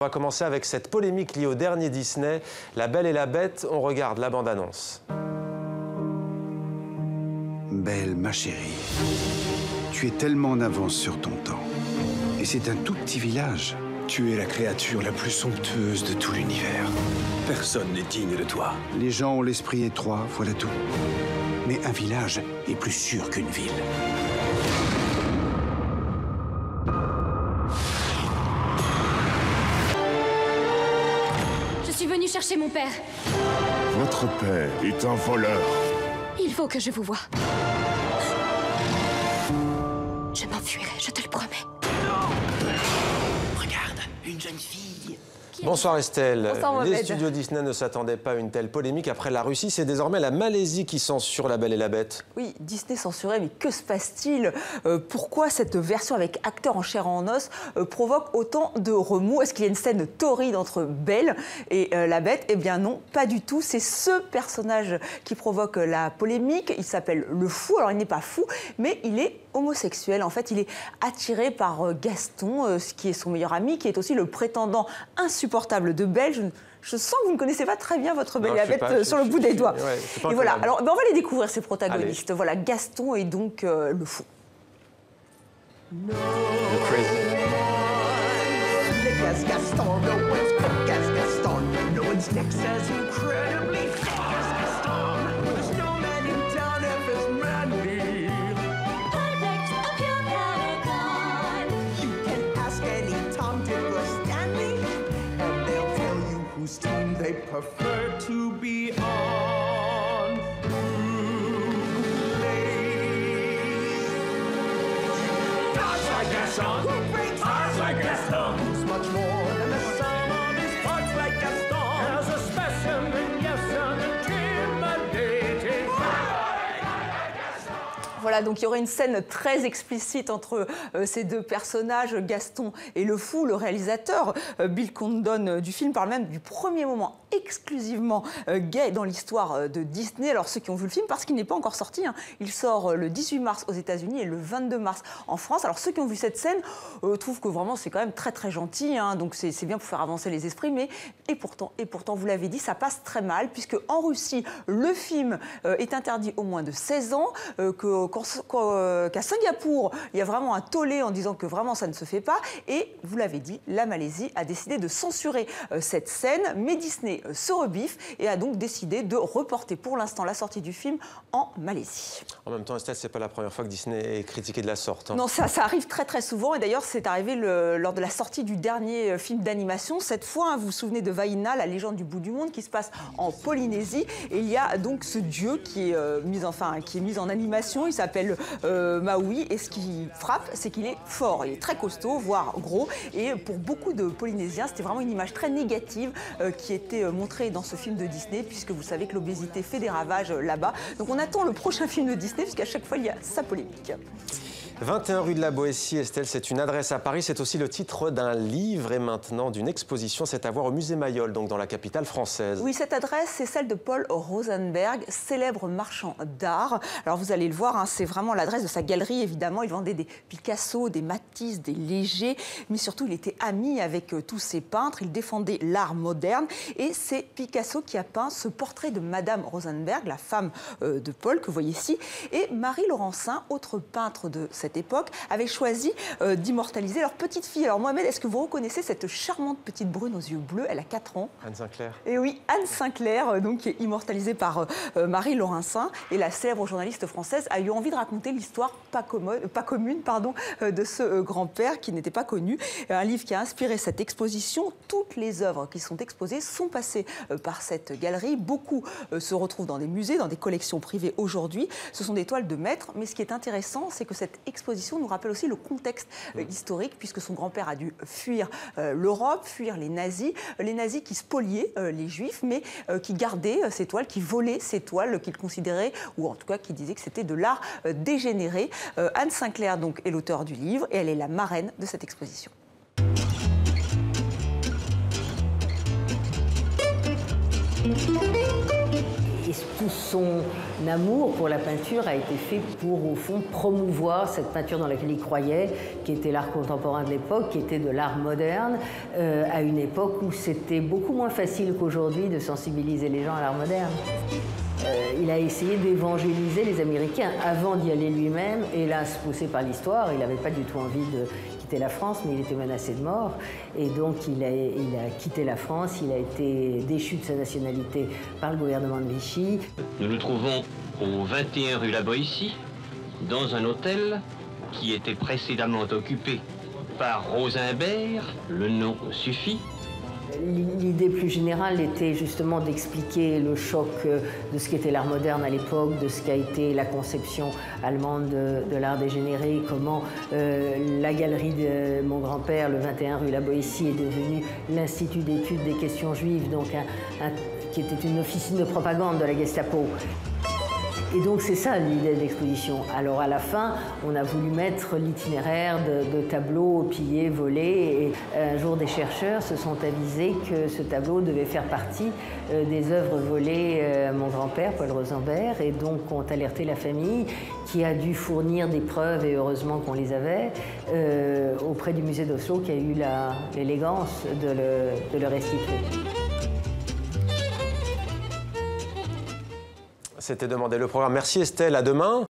On va commencer avec cette polémique liée au dernier Disney, La Belle et la Bête. On regarde la bande-annonce. Belle, ma chérie, tu es tellement en avance sur ton temps. Et c'est un tout petit village. Tu es la créature la plus somptueuse de tout l'univers. Personne n'est digne de toi. Les gens ont l'esprit étroit, voilà tout. Mais un village est plus sûr qu'une ville. Je suis venue chercher mon père. Votre père est un voleur. Il faut que je vous voie. Je m'enfuirai, je te le promets. Regarde, une jeune fille. Bonsoir Estelle. Bonsoir, Les Mohamed. studios Disney ne s'attendaient pas à une telle polémique. Après la Russie, c'est désormais la Malaisie qui censure La Belle et la Bête. Oui, Disney censuré, mais que se passe-t-il? Pourquoi cette version avec acteurs en chair et en os provoque autant de remous? Est-ce qu'il y a une scène torride entre Belle et la Bête? Eh bien non, pas du tout. C'est ce personnage qui provoque la polémique. Il s'appelle le Fou. Alors il n'est pas fou, mais il est homosexuel. En fait, il est attiré par Gaston, qui est son meilleur ami, qui est aussi le prétendant insupportable de Belle. Je sens que vous ne connaissez pas très bien votre Belle et la Bête sur le bout des doigts. Ouais, et voilà. Alors, on va les découvrir, ces protagonistes. Allez. Voilà, Gaston est donc le fou. Le crazy. They prefer to be on. Hearts like Gaston. Who breaks hearts like Gaston? Who's much more than the sum of his parts like Gaston? As a specimen, yes, and intimidating. Voilà, donc il y aurait une scène très explicite entre ces deux personnages, Gaston et le Fou. Le réalisateur, Bill Condon du film, parle même du premier moment exclusivement gay dans l'histoire de Disney. Alors ceux qui ont vu le film, parce qu'il n'est pas encore sorti, hein, il sort le 18 mars aux États-Unis et le 22 mars en France. Alors ceux qui ont vu cette scène trouvent que vraiment c'est quand même très très gentil, hein, donc c'est bien pour faire avancer les esprits, mais et pourtant, vous l'avez dit, ça passe très mal, puisque en Russie, le film est interdit au moins de 16 ans, qu'à Singapour, il y a vraiment un tollé en disant que vraiment ça ne se fait pas, et vous l'avez dit, la Malaisie a décidé de censurer cette scène, mais Disney se rebiffe et a donc décidé de reporter pour l'instant la sortie du film en Malaisie. En même temps, Estelle, c'est pas la première fois que Disney est critiqué de la sorte. Hein. Non, ça arrive très très souvent, et d'ailleurs c'est arrivé lors de la sortie du dernier film d'animation. Cette fois, hein, vous vous souvenez de Vaina, la légende du bout du monde, qui se passe en Polynésie, et il y a donc ce dieu qui est mis en animation. Il s'appelle Maui, et ce qui frappe, c'est qu'il est fort, il est très costaud, voire gros, et pour beaucoup de Polynésiens, c'était vraiment une image très négative qui était montrée dans ce film de Disney, puisque vous savez que l'obésité fait des ravages là-bas. Donc on attend le prochain film de Disney, puisqu'à chaque fois il y a sa polémique. 21 rue de la Boétie, Estelle, c'est une adresse à Paris, c'est aussi le titre d'un livre et maintenant d'une exposition, c'est à voir au musée Mayol, donc dans la capitale française. Oui, cette adresse, c'est celle de Paul Rosenberg, célèbre marchand d'art. Alors vous allez le voir, hein, c'est vraiment l'adresse de sa galerie, évidemment. Il vendait des Picasso, des Matisse, des Léger, mais surtout il était ami avec tous ces peintres, il défendait l'art moderne, et c'est Picasso qui a peint ce portrait de Madame Rosenberg, la femme de Paul, que vous voyez ici, et Marie Laurencin, autre peintre de cette époque, avait choisi d'immortaliser leur petite fille. Alors Mohamed, est-ce que vous reconnaissez cette charmante petite brune aux yeux bleus? Elle a 4 ans. Anne Sinclair. Et oui, Anne Sinclair, donc, qui est immortalisée par Marie Laurencin. Et la célèbre journaliste française a eu envie de raconter l'histoire pas commune de ce grand-père qui n'était pas connu. Un livre qui a inspiré cette exposition. Toutes les œuvres qui sont exposées sont passées par cette galerie. Beaucoup se retrouvent dans des musées, dans des collections privées aujourd'hui. Ce sont des toiles de maître. Mais ce qui est intéressant, c'est que cette exposition nous rappelle aussi le contexte historique, puisque son grand-père a dû fuir l'Europe, fuir les nazis qui spoliaient les juifs, mais qui gardaient ces toiles, qui volaient ces toiles qu'il considérait, ou en tout cas qui disaient que c'était de l'art dégénéré. Anne Sinclair donc est l'auteure du livre, et elle est la marraine de cette exposition. Et tout son amour pour la peinture a été fait pour, au fond, promouvoir cette peinture dans laquelle il croyait, qui était l'art contemporain de l'époque, qui était de l'art moderne, à une époque où c'était beaucoup moins facile qu'aujourd'hui de sensibiliser les gens à l'art moderne. Il a essayé d'évangéliser les Américains avant d'y aller lui-même. Hélas, poussé par l'histoire, il n'avait pas du tout envie de quitter la France, mais il était menacé de mort. Et donc, il a quitté la France, il a été déchu de sa nationalité par le gouvernement de Vichy. Nous nous trouvons au 21 rue La Boétie, dans un hôtel qui était précédemment occupé par Rosimbert, le nom suffit. L'idée plus générale était justement d'expliquer le choc de ce qu'était l'art moderne à l'époque, de ce qu'a été la conception allemande de l'art dégénéré, comment la galerie de mon grand-père, le 21 rue La Boétie, est devenue l'Institut d'études des questions juives, donc qui était une officine de propagande de la Gestapo. Et donc c'est ça l'idée de l'exposition. Alors à la fin, on a voulu mettre l'itinéraire de tableaux pillés, volés, et un jour des chercheurs se sont avisés que ce tableau devait faire partie des œuvres volées à mon grand-père, Paul Rosimbert, et donc ont alerté la famille qui a dû fournir des preuves, et heureusement qu'on les avait, auprès du musée d'Oslo qui a eu l'élégance de le restituer. C'était demandé le programme. Merci Estelle, à demain.